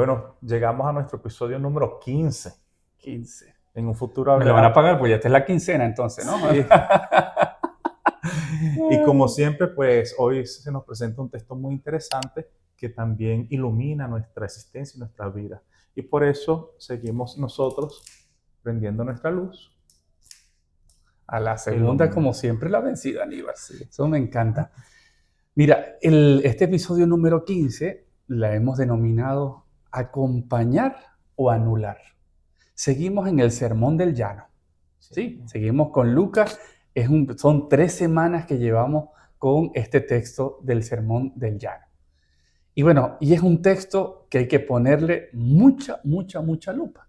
Bueno, llegamos a nuestro episodio número 15. 15. En un futuro Me lo van a pagar, pues ya esta es la quincena entonces, ¿no? Sí. Y como siempre, pues hoy se nos presenta un texto muy interesante que también ilumina nuestra existencia y nuestra vida. Y por eso seguimos nosotros prendiendo nuestra luz. A la segunda, Ilumina. como siempre, la vencida, Aníbal. Sí. Eso me encanta. Mira, este episodio número 15 la hemos denominado acompañar o anular. Seguimos en el Sermón del Llano. Sí, seguimos con Lucas. Son 3 semanas que llevamos con este texto del Sermón del Llano. Y bueno, y es un texto que hay que ponerle mucha lupa,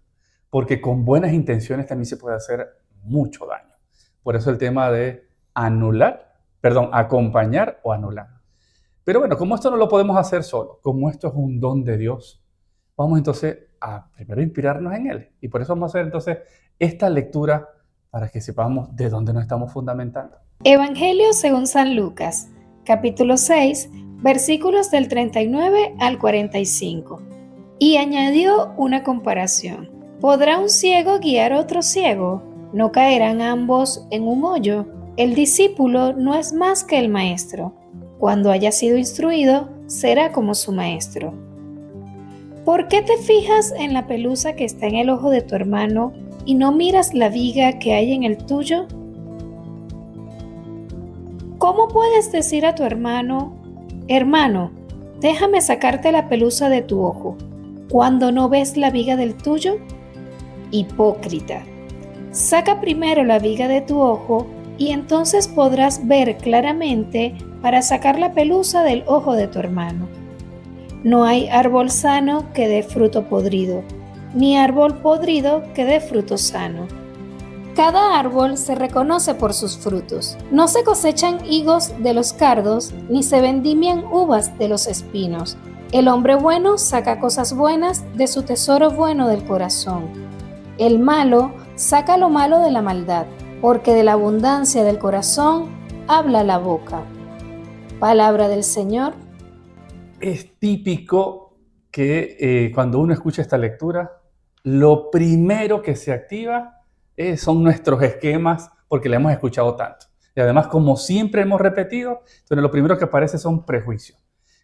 porque con buenas intenciones también se puede hacer mucho daño. Por eso el tema de acompañar o anular. Pero bueno, como esto no lo podemos hacer solo, como esto es un don de Dios, vamos entonces a primero inspirarnos en Él. Y por eso vamos a hacer entonces esta lectura para que sepamos de dónde nos estamos fundamentando. Evangelio según San Lucas, capítulo 6, versículos del 39 al 45. Y añadió una comparación. ¿Podrá un ciego guiar a otro ciego? ¿No caerán ambos en un hoyo? El discípulo no es más que el maestro. Cuando haya sido instruido, será como su maestro. ¿Por qué te fijas en la pelusa que está en el ojo de tu hermano y no miras la viga que hay en el tuyo? ¿Cómo puedes decir a tu hermano, hermano, déjame sacarte la pelusa de tu ojo, cuando no ves la viga del tuyo? Hipócrita, saca primero la viga de tu ojo y entonces podrás ver claramente para sacar la pelusa del ojo de tu hermano. No hay árbol sano que dé fruto podrido, ni árbol podrido que dé fruto sano. Cada árbol se reconoce por sus frutos. No se cosechan higos de los cardos, ni se vendimian uvas de los espinos. El hombre bueno saca cosas buenas de su tesoro bueno del corazón. El malo saca lo malo de la maldad, porque de la abundancia del corazón habla la boca. Palabra del Señor. Es típico que cuando uno escucha esta lectura, lo primero que se activa son nuestros esquemas, porque la hemos escuchado tanto. Y además, como siempre hemos repetido, entonces lo primero que aparece son prejuicios.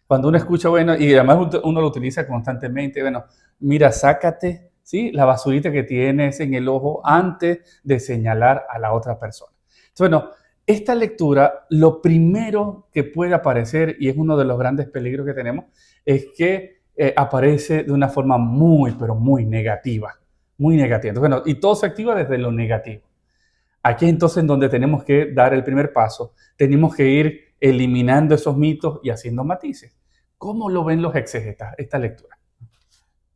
Cuando uno escucha, bueno, y además uno lo utiliza constantemente, bueno, mira, sácate, ¿sí?, la basurita que tienes en el ojo antes de señalar a la otra persona. Entonces, bueno, esta lectura, lo primero que puede aparecer, y es uno de los grandes peligros que tenemos, es que aparece de una forma muy, pero muy negativa. Muy negativa. Entonces, bueno, y todo se activa desde lo negativo. Aquí es entonces donde tenemos que dar el primer paso. Tenemos que ir eliminando esos mitos y haciendo matices. ¿Cómo lo ven los exegetas esta lectura?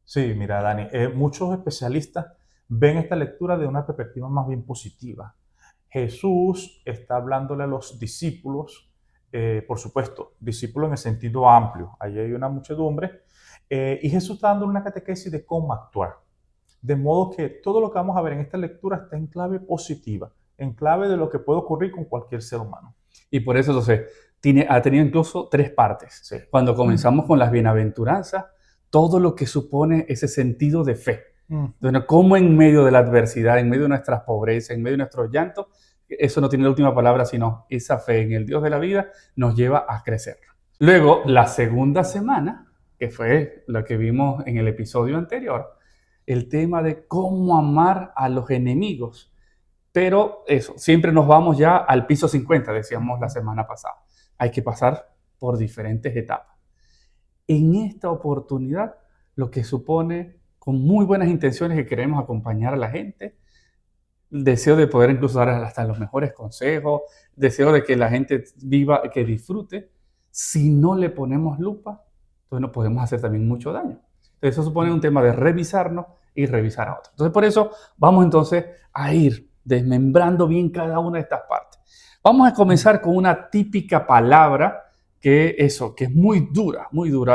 Sí, mira, Dani, muchos especialistas ven esta lectura de una perspectiva más bien positiva. Jesús está hablándole a los discípulos, por supuesto, discípulos en el sentido amplio. Allí hay una muchedumbre, y Jesús está dando una catequesis de cómo actuar. De modo que todo lo que vamos a ver en esta lectura está en clave positiva, en clave de lo que puede ocurrir con cualquier ser humano. Y por eso entonces ha tenido incluso 3 partes. Sí. Cuando comenzamos con las bienaventuranzas, todo lo que supone ese sentido de fe. Entonces, cómo en medio de la adversidad, en medio de nuestras pobrezas, en medio de nuestros llantos, eso no tiene la última palabra, sino esa fe en el Dios de la vida nos lleva a crecer. Luego, la segunda semana, que fue lo que vimos en el episodio anterior, el tema de cómo amar a los enemigos. Pero eso, siempre nos vamos ya al piso 50, decíamos la semana pasada. Hay que pasar por diferentes etapas. En esta oportunidad, lo que supone, con muy buenas intenciones, que queremos acompañar a la gente, el deseo de poder incluso dar hasta los mejores consejos, deseo de que la gente viva, que disfrute. Si no le ponemos lupa, entonces nos podemos hacer también mucho daño. Entonces eso supone un tema de revisarnos y revisar a otros. Entonces por eso vamos entonces a ir desmembrando bien cada una de estas partes. Vamos a comenzar con una típica palabra que es muy dura,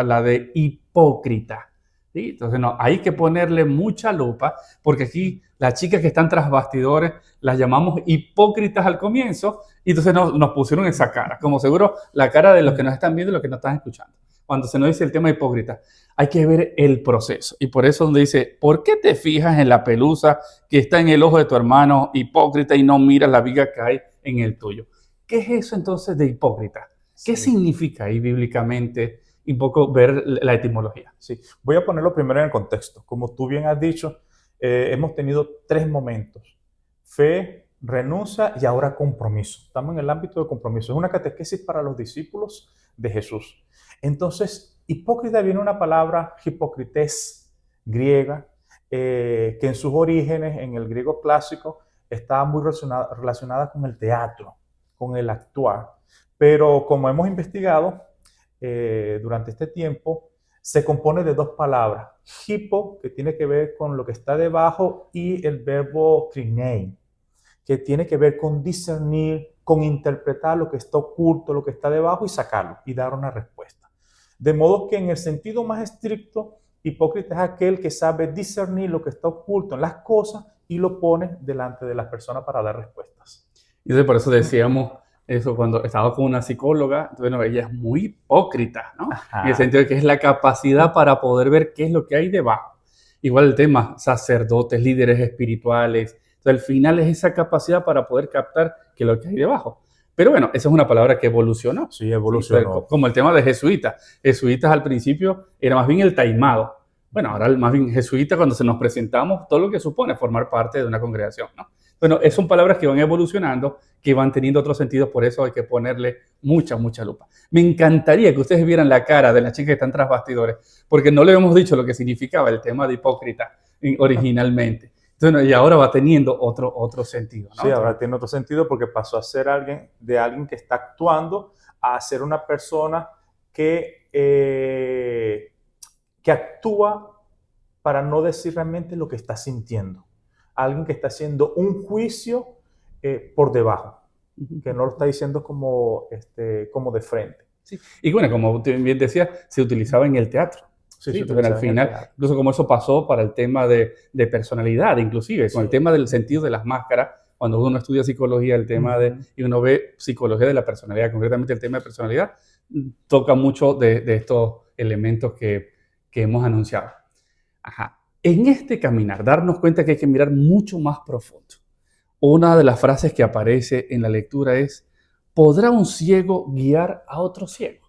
la de hipócrita. ¿Sí? Entonces no, hay que ponerle mucha lupa, porque aquí las chicas que están tras bastidores las llamamos hipócritas al comienzo, y entonces nos pusieron esa cara, como seguro la cara de los que nos están viendo y los que nos están escuchando. cuando se nos dice el tema hipócrita, hay que ver el proceso. Y por eso donde dice, ¿por qué te fijas en la pelusa que está en el ojo de tu hermano hipócrita y no miras la viga que hay en el tuyo? ¿Qué es eso entonces de hipócrita? ¿Qué significa ahí bíblicamente? Y un poco ver la etimología. Sí, voy a ponerlo primero en el contexto. Como tú bien has dicho, hemos tenido 3 momentos: fe, renuncia y ahora compromiso. Estamos en el ámbito de compromiso. Es una catequesis para los discípulos de Jesús. Entonces, hipócrita viene una palabra hipocrités griega, que en sus orígenes, en el griego clásico, estaba muy relacionada con el teatro, con el actuar. Pero como hemos investigado durante este tiempo, se compone de 2 palabras. Hipo, que tiene que ver con lo que está debajo, y el verbo krinein, que tiene que ver con discernir, con interpretar lo que está oculto, lo que está debajo y sacarlo y dar una respuesta. De modo que en el sentido más estricto, hipócrita es aquel que sabe discernir lo que está oculto en las cosas y lo pone delante de las personas para dar respuestas. Y entonces por eso decíamos eso cuando estaba con una psicóloga, bueno, ella es muy hipócrita, ¿no? Ajá. En el sentido de que es la capacidad para poder ver qué es lo que hay debajo. Igual el tema, sacerdotes, líderes espirituales. Entonces, al final es esa capacidad para poder captar qué es lo que hay debajo. Pero bueno, esa es una palabra que evolucionó. Sí, evolucionó. Sí, como el tema de jesuitas. Jesuitas al principio era más bien el taimado. Bueno, ahora más bien jesuita cuando se nos presentamos todo lo que supone formar parte de una congregación, ¿no? Bueno, son palabras que van evolucionando, que van teniendo otros sentidos, por eso hay que ponerle mucha lupa. Me encantaría que ustedes vieran la cara de las chicas que están tras bastidores, porque no le hemos dicho lo que significaba el tema de hipócrita originalmente. Entonces, y ahora va teniendo otro sentido, ¿no? Sí, ahora tiene otro sentido porque pasó a ser alguien que está actuando a ser una persona que actúa para no decir realmente lo que está sintiendo. Alguien que está haciendo un juicio por debajo, que no lo está diciendo como de frente. Sí. Y bueno, como bien decía, se utilizaba en el teatro. Sí, Sí, pero al final, incluso como eso pasó para el tema de personalidad, inclusive, con el tema del sentido de las máscaras, cuando uno estudia psicología, el tema y uno ve psicología de la personalidad, concretamente el tema de personalidad, toca mucho de estos elementos que hemos anunciado. Ajá. En este caminar, darnos cuenta que hay que mirar mucho más profundo. Una de las frases que aparece en la lectura es, ¿podrá un ciego guiar a otro ciego?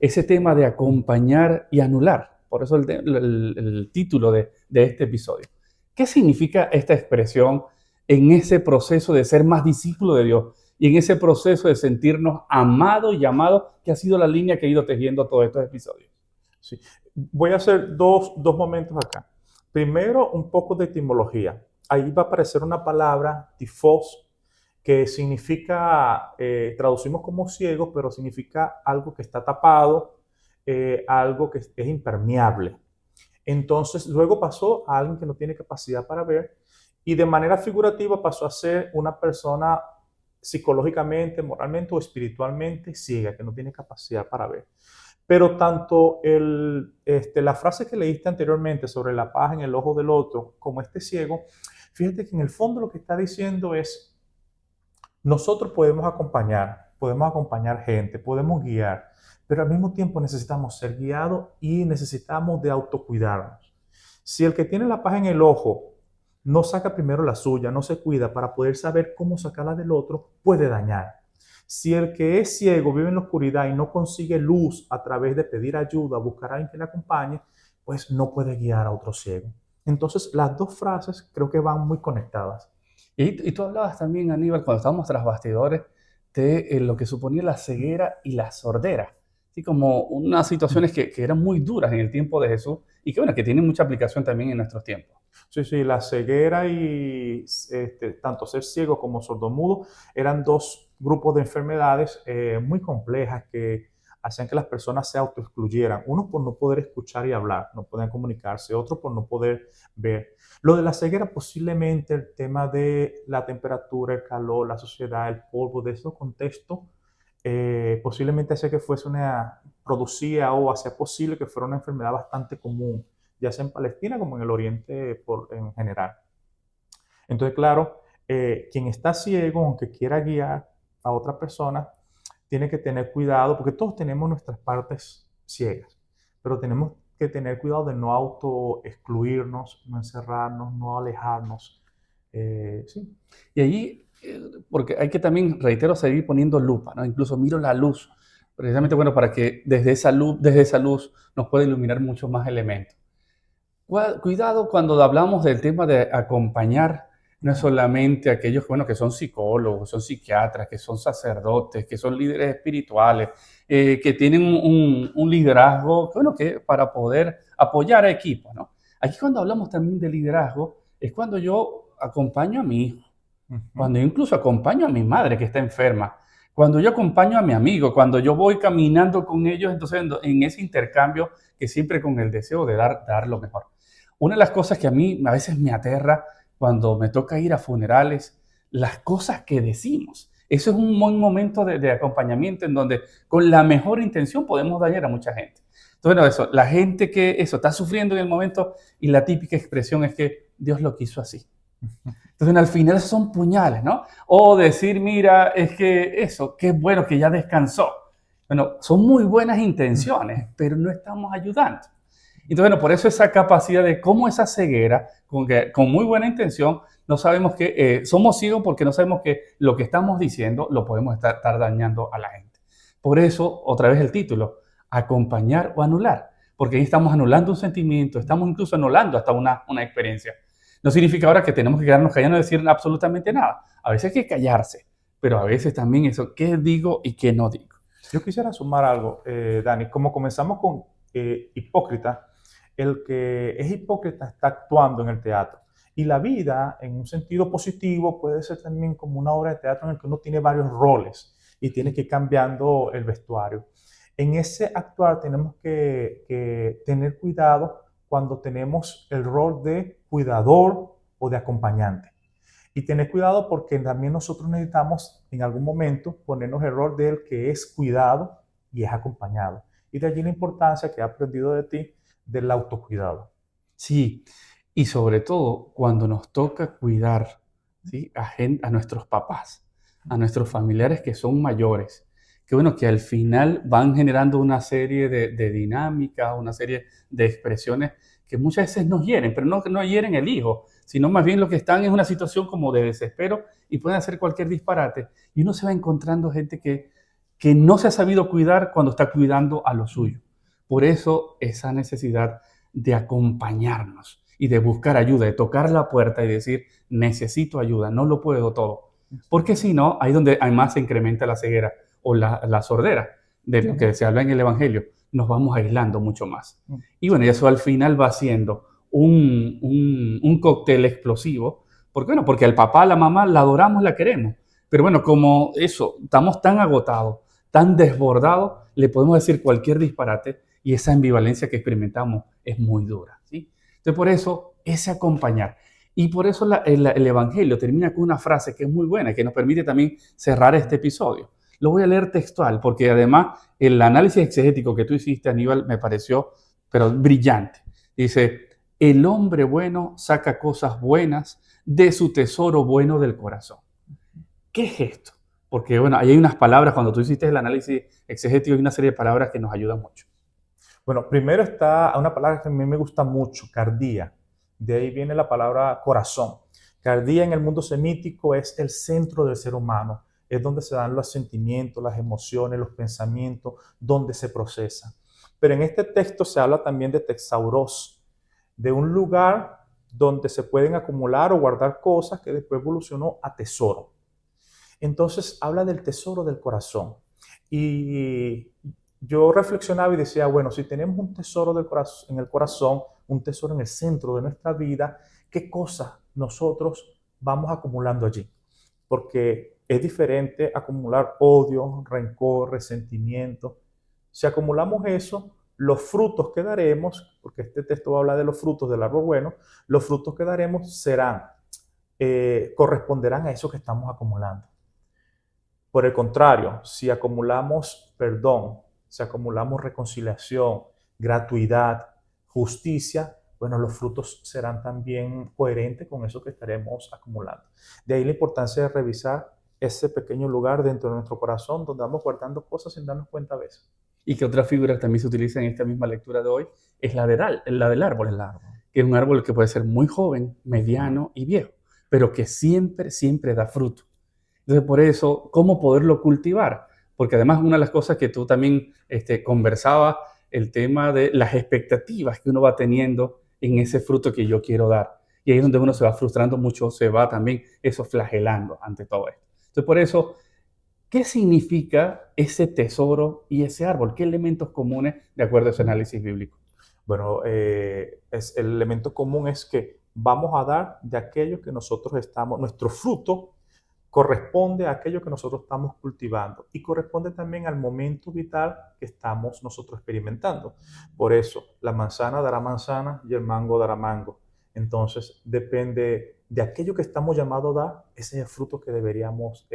Ese tema de acompañar y anular. Por eso el título de este episodio. ¿Qué significa esta expresión en ese proceso de ser más discípulo de Dios y en ese proceso de sentirnos amados y amados, que ha sido la línea que ha ido tejiendo todos estos episodios? Sí. Voy a hacer dos momentos acá. Primero, un poco de etimología. Ahí va a aparecer una palabra, tifos, que significa, traducimos como ciego, pero significa algo que está tapado, algo que es impermeable. Entonces, luego pasó a alguien que no tiene capacidad para ver y de manera figurativa pasó a ser una persona psicológicamente, moralmente o espiritualmente ciega, que no tiene capacidad para ver. Pero tanto la frase que leíste anteriormente sobre la paja en el ojo del otro, como este ciego, fíjate que en el fondo lo que está diciendo es, nosotros podemos acompañar gente, podemos guiar, pero al mismo tiempo necesitamos ser guiados y necesitamos de autocuidarnos. Si el que tiene la paja en el ojo no saca primero la suya, no se cuida para poder saber cómo sacarla del otro, puede dañar. Si el que es ciego vive en la oscuridad y no consigue luz a través de pedir ayuda, buscar a alguien que le acompañe, pues no puede guiar a otro ciego. Entonces, las 2 frases creo que van muy conectadas. Y tú hablabas también, Aníbal, cuando estábamos tras bastidores, de lo que suponía la ceguera y la sordera. Así como unas situaciones que eran muy duras en el tiempo de Jesús y que, bueno, que tienen mucha aplicación también en nuestros tiempos. Sí, la ceguera y tanto ser ciego como sordomudo eran 2 grupos de enfermedades muy complejas que hacían que las personas se autoexcluyeran. Unos por no poder escuchar y hablar, no podían comunicarse, otros por no poder ver. Lo de la ceguera, posiblemente el tema de la temperatura, el calor, la suciedad, el polvo, de esos contextos, posiblemente producía o hacía posible que fuera una enfermedad bastante común, ya sea en Palestina como en el Oriente en general. Entonces, claro, quien está ciego, aunque quiera guiar a otra persona, tiene que tener cuidado porque todos tenemos nuestras partes ciegas. pero tenemos que tener cuidado de no auto excluirnos, no encerrarnos, no alejarnos. Sí. Y allí, porque hay que también, reitero, seguir poniendo lupa, ¿no? Incluso miro la luz, precisamente, bueno, para que desde esa luz nos pueda iluminar muchos más elementos. Cuidado cuando hablamos del tema de acompañar, no es solamente aquellos bueno, que son psicólogos, son psiquiatras, que son sacerdotes, que son líderes espirituales, que tienen un liderazgo bueno, que para poder apoyar a equipos, ¿no? Aquí cuando hablamos también de liderazgo, es cuando yo acompaño a mi hijo, cuando yo incluso acompaño a mi madre que está enferma, cuando yo acompaño a mi amigo, cuando yo voy caminando con ellos, entonces en ese intercambio que siempre con el deseo de dar lo mejor. Una de las cosas que a mí a veces me aterra cuando me toca ir a funerales, las cosas que decimos. Eso es un buen momento de acompañamiento en donde con la mejor intención podemos dañar a mucha gente. Entonces, bueno, eso, la gente que eso está sufriendo en el momento y la típica expresión es que Dios lo quiso así. Entonces, al final son puñales, ¿no? O decir, mira, es que eso, qué bueno que ya descansó. Bueno, son muy buenas intenciones, pero no estamos ayudando. Entonces, bueno, por eso esa capacidad de cómo esa ceguera, con muy buena intención, no sabemos que somos ciegos porque no sabemos que lo que estamos diciendo lo podemos estar dañando a la gente. Por eso, otra vez el título, acompañar o anular, porque ahí estamos anulando un sentimiento, estamos incluso anulando hasta una experiencia. No significa ahora que tenemos que quedarnos callando y decir absolutamente nada. A veces hay que callarse, pero a veces también eso, qué digo y qué no digo. Yo quisiera sumar algo, Dani. Como comenzamos con hipócrita, el que es hipócrita está actuando en el teatro. Y la vida, en un sentido positivo, puede ser también como una obra de teatro en el que uno tiene varios roles y tiene que ir cambiando el vestuario. En ese actuar tenemos que tener cuidado cuando tenemos el rol de cuidador o de acompañante. Y tener cuidado porque también nosotros necesitamos en algún momento ponernos el rol del que es cuidado y es acompañado. Y de allí la importancia que he aprendido de ti del autocuidado. Sí, y sobre todo cuando nos toca cuidar, ¿sí? A nuestros papás, a nuestros familiares que son mayores, que bueno, que al final van generando una serie de dinámicas, una serie de expresiones que muchas veces nos hieren, pero no hieren el hijo, sino más bien lo que están es una situación como de desespero y pueden hacer cualquier disparate. Y uno se va encontrando gente que no se ha sabido cuidar cuando está cuidando a lo suyo. Por eso esa necesidad de acompañarnos y de buscar ayuda, de tocar la puerta y decir, necesito ayuda, no lo puedo todo. Porque si no, ahí es donde además se incrementa la ceguera o la sordera de lo que se habla en el Evangelio. Nos vamos aislando mucho más. Y bueno, eso al final va siendo un cóctel explosivo. ¿Por qué no? Porque al papá, a la mamá, la adoramos, la queremos. Pero bueno, como eso, estamos tan agotados, tan desbordados, le podemos decir cualquier disparate y esa ambivalencia que experimentamos es muy dura, ¿sí? Entonces, por eso, ese acompañar. Y por eso el Evangelio termina con una frase que es muy buena, que nos permite también cerrar este episodio. Lo voy a leer textual, porque además el análisis exegético que tú hiciste, Aníbal, me pareció, pero brillante. Dice, el hombre bueno saca cosas buenas de su tesoro bueno del corazón. ¿Qué es esto? Porque, bueno, ahí hay unas palabras, cuando tú hiciste el análisis exegético, hay una serie de palabras que nos ayudan mucho. Bueno, primero está una palabra que a mí me gusta mucho, cardía. De ahí viene la palabra corazón. Cardía en el mundo semítico es el centro del ser humano. Es donde se dan los sentimientos, las emociones, los pensamientos, donde se procesan. Pero en este texto se habla también de texauros, de un lugar donde se pueden acumular o guardar cosas que después evolucionó a tesoro. Entonces habla del tesoro del corazón. Y yo reflexionaba y decía, bueno, si tenemos un tesoro en el corazón, un tesoro en el centro de nuestra vida, ¿qué cosas nosotros vamos acumulando allí? Porque es diferente acumular odio, rencor, resentimiento. Si acumulamos eso, los frutos que daremos, porque este texto habla de los frutos del árbol bueno, los frutos que daremos corresponderán a eso que estamos acumulando. Por el contrario, si acumulamos perdón, si acumulamos reconciliación, gratuidad, justicia, bueno, los frutos serán también coherentes con eso que estaremos acumulando. De ahí la importancia de revisar ese pequeño lugar dentro de nuestro corazón donde vamos guardando cosas sin darnos cuenta a veces. y que otra figura que también se utiliza en esta misma lectura de hoy es la del árbol, que es un árbol que puede ser muy joven, mediano y viejo, pero que siempre, siempre da fruto. Entonces, por eso, ¿cómo poderlo cultivar? Porque además una de las cosas que tú también conversabas, el tema de las expectativas que uno va teniendo en ese fruto que yo quiero dar. Y ahí es donde uno se va frustrando mucho, se va también eso flagelando ante todo esto. Entonces, por eso, ¿qué significa ese tesoro y ese árbol? ¿Qué elementos comunes de acuerdo a ese análisis bíblico? Bueno, el elemento común es que vamos a dar de aquello que nosotros estamos, nuestro fruto corresponde a aquello que nosotros estamos cultivando y corresponde también al momento vital que estamos nosotros experimentando. Por eso, la manzana dará manzana y el mango dará mango. Entonces, depende de aquello que estamos llamados a dar, ese es el fruto que deberíamos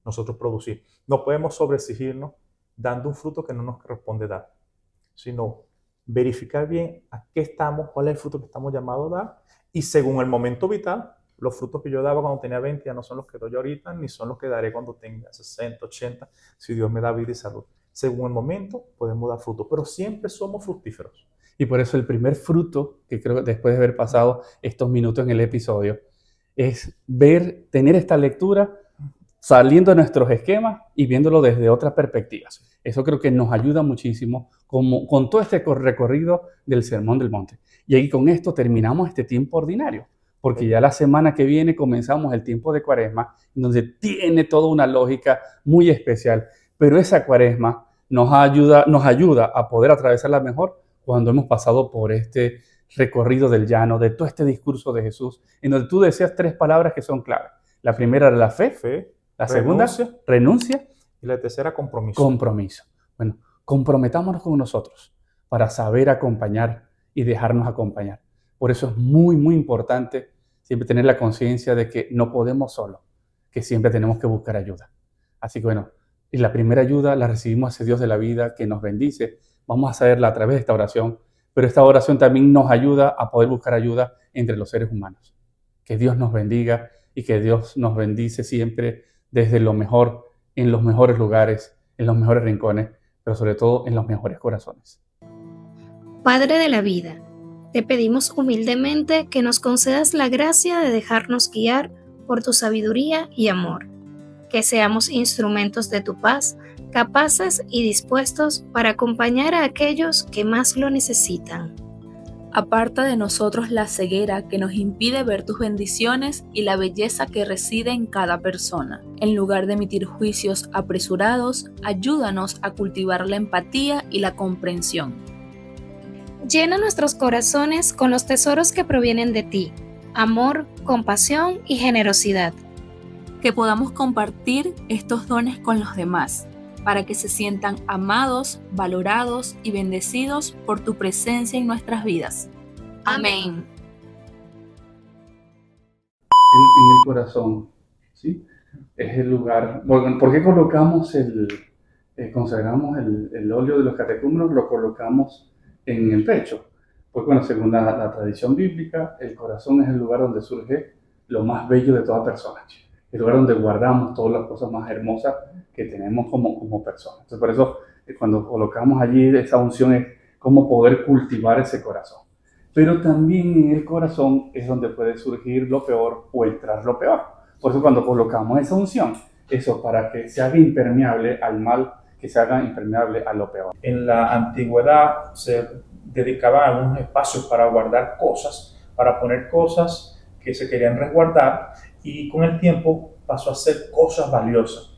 nosotros producir. No podemos sobreexigirnos dando un fruto que no nos corresponde dar, sino verificar bien a qué estamos, cuál es el fruto que estamos llamados a dar y según el momento vital, los frutos que yo daba cuando tenía 20 ya no son los que doy ahorita, ni son los que daré cuando tenga 60, 80, si Dios me da vida y salud. Según el momento podemos dar frutos, pero siempre somos fructíferos. Y por eso el primer fruto, que creo que después de haber pasado estos minutos en el episodio, es tener esta lectura saliendo de nuestros esquemas y viéndolo desde otras perspectivas. Eso creo que nos ayuda muchísimo con todo este recorrido del Sermón del Monte. Y ahí con esto terminamos este tiempo ordinario, porque ya la semana que viene comenzamos el tiempo de Cuaresma, donde tiene toda una lógica muy especial. Pero esa Cuaresma nos ayuda a poder atravesarla mejor cuando hemos pasado por este recorrido del llano, de todo este discurso de Jesús, en donde tú decías 3 palabras que son claves. La primera era la fe, la segunda, renuncia, y la tercera, compromiso. Compromiso. Bueno, comprometámonos con nosotros para saber acompañar y dejarnos acompañar. Por eso es muy, muy importante siempre tener la conciencia de que no podemos solo, que siempre tenemos que buscar ayuda. Así que bueno, y la primera ayuda la recibimos a ese Dios de la vida que nos bendice. Vamos a hacerla a través de esta oración, pero esta oración también nos ayuda a poder buscar ayuda entre los seres humanos. Que Dios nos bendiga y que Dios nos bendice siempre desde lo mejor, en los mejores lugares, en los mejores rincones, pero sobre todo en los mejores corazones. Padre de la vida, te pedimos humildemente que nos concedas la gracia de dejarnos guiar por tu sabiduría y amor, que seamos instrumentos de tu paz, capaces y dispuestos para acompañar a aquellos que más lo necesitan. Aparta de nosotros la ceguera que nos impide ver tus bendiciones y la belleza que reside en cada persona. En lugar de emitir juicios apresurados, ayúdanos a cultivar la empatía y la comprensión. Llena nuestros corazones con los tesoros que provienen de ti, amor, compasión y generosidad. Que podamos compartir estos dones con los demás, para que se sientan amados, valorados y bendecidos por tu presencia en nuestras vidas. Amén. En el corazón, ¿sí? Es el lugar. Bueno, ¿por qué colocamos consagramos el óleo de los catecúmenos, lo colocamos en el pecho? Pues bueno, según la tradición bíblica, el corazón es el lugar donde surge lo más bello de toda persona. El lugar donde guardamos todas las cosas más hermosas que tenemos como personas. Entonces, por eso, cuando colocamos allí esa unción es cómo poder cultivar ese corazón. Pero también en el corazón es donde puede surgir lo peor o entrar lo peor. Por eso cuando colocamos esa unción, eso para que se haga impermeable al mal, que se haga impermeable a lo peor. En la antigüedad se dedicaban algunos espacios para guardar cosas, para poner cosas que se querían resguardar, y con el tiempo pasó a ser cosas valiosas.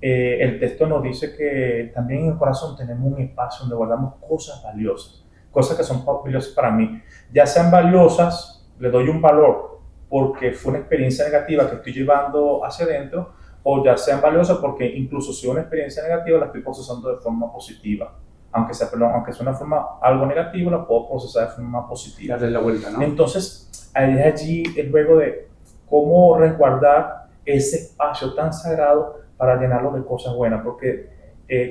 El texto nos dice que también en el corazón tenemos un espacio donde guardamos cosas valiosas, cosas que son valiosas para mí. Ya sean valiosas, le doy un valor porque fue una experiencia negativa que estoy llevando hacia adentro, o ya sean valiosas porque incluso si es una experiencia negativa la estoy procesando de forma positiva. Aunque sea una forma algo negativa, la puedo procesar de forma positiva. Darle la vuelta, ¿no? Entonces, allí el juego de cómo resguardar ese espacio tan sagrado para llenarlo de cosas buenas, porque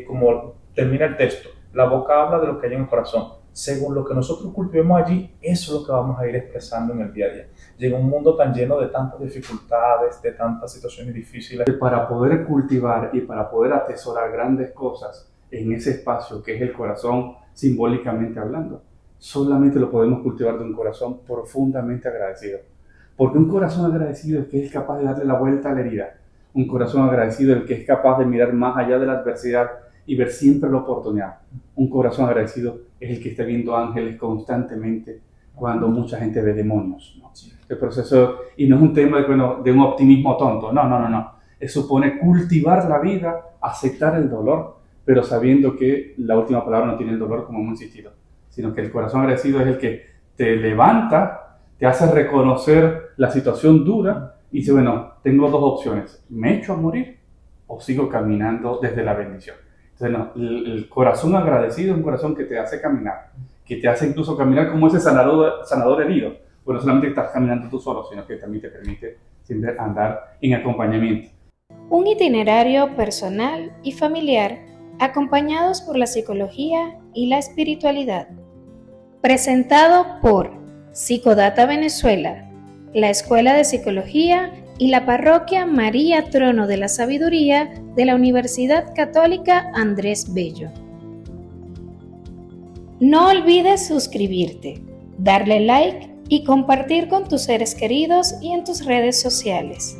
como termina el texto, la boca habla de lo que hay en el corazón. Según lo que nosotros cultivemos allí, eso es lo que vamos a ir expresando en el día a día. Llega un mundo tan lleno de tantas dificultades, de tantas situaciones difíciles. Para poder cultivar y para poder atesorar grandes cosas en ese espacio que es el corazón simbólicamente hablando, solamente lo podemos cultivar de un corazón profundamente agradecido. Porque un corazón agradecido es el que es capaz de darle la vuelta a la herida. Un corazón agradecido es el que es capaz de mirar más allá de la adversidad y ver siempre la oportunidad. Un corazón agradecido es el que está viendo ángeles constantemente cuando mucha gente ve demonios, ¿no? El proceso, y no es un tema de un optimismo tonto, no. Eso supone cultivar la vida, aceptar el dolor, pero sabiendo que la última palabra no tiene el dolor, como hemos insistido, sino que el corazón agradecido es el que te levanta, te hace reconocer la situación dura y dice, bueno, tengo dos opciones, me echo a morir o sigo caminando desde la bendición. Entonces, no, el corazón agradecido es un corazón que te hace caminar, que te hace incluso caminar como ese sanador herido. Pues no solamente estás caminando tú solo, sino que también te permite siempre andar en acompañamiento. Un itinerario personal y familiar acompañados por la psicología y la espiritualidad. Presentado por Psicodata Venezuela, la Escuela de Psicología y la Parroquia María Trono de la Sabiduría de la Universidad Católica Andrés Bello. No olvides suscribirte, darle like y compartir con tus seres queridos y en tus redes sociales.